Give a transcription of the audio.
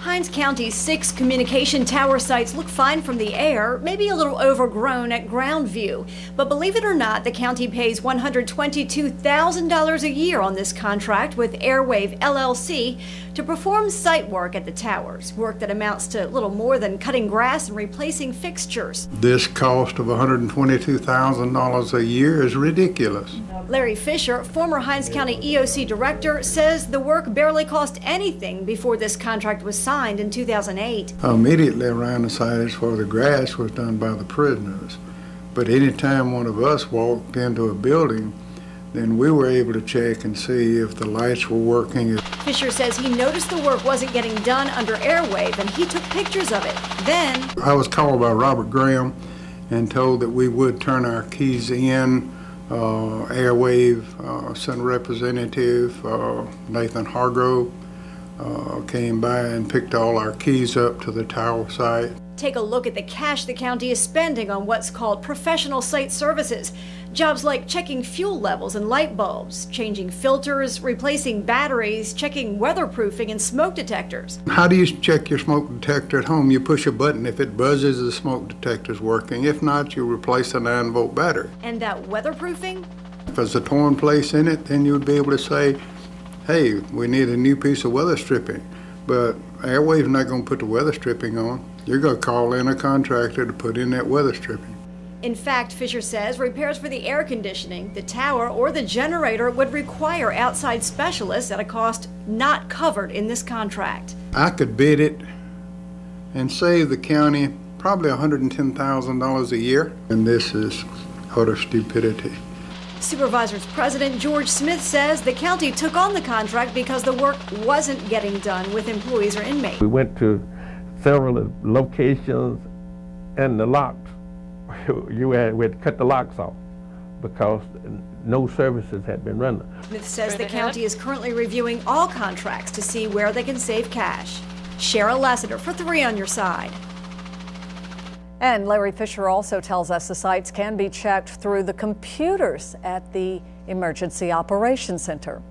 Hinds County's 6 communication tower sites look fine from the air, maybe a little overgrown at ground view. But believe it or not, the county pays $122,000 a year on this contract with Airwave LLC to perform site work at the towers, work that amounts to little more than cutting grass and replacing fixtures. This cost of $122,000 a year is ridiculous. Larry Fisher, former Hinds County EOC director, says the work barely cost anything before this contract was signed in 2008. Immediately around the sites for the grass was done by the prisoners. But anytime one of us walked into a building, then we were able to check and see if the lights were working. Fisher says he noticed the work wasn't getting done under Airwave and he took pictures of it. Then I was called by Robert Graham and told that we would turn our keys in. Airwave sent a representative, Nathan Hargrove, came by and picked all our keys up to the tower site. Take a look at the cash the county is spending on what's called professional site services. Jobs like checking fuel levels and light bulbs, changing filters, replacing batteries, checking weatherproofing and smoke detectors. How do you check your smoke detector at home? You push a button. If it buzzes, the smoke detector's working. If not, you replace a 9-volt battery. And that weatherproofing? If there's a torn place in it, then you would be able to say, hey, we need a new piece of weather stripping. But Airwave's not going to put the weather stripping on. You're going to call in a contractor to put in that weather stripping. In fact, Fisher says repairs for the air conditioning, the tower, or the generator would require outside specialists at a cost not covered in this contract. I could bid it and save the county probably $110,000 a year, and this is utter stupidity. Supervisor's president George Smith says the county took on the contract because the work wasn't getting done with employees or inmates. We went to several locations and the locks, we had to cut the locks off because no services had been rendered. Smith says the county is currently reviewing all contracts to see where they can save cash. Cheryl Lasseter for 3 on Your Side. And Larry Fisher also tells us the sites can be checked through the computers at the Emergency Operations Center.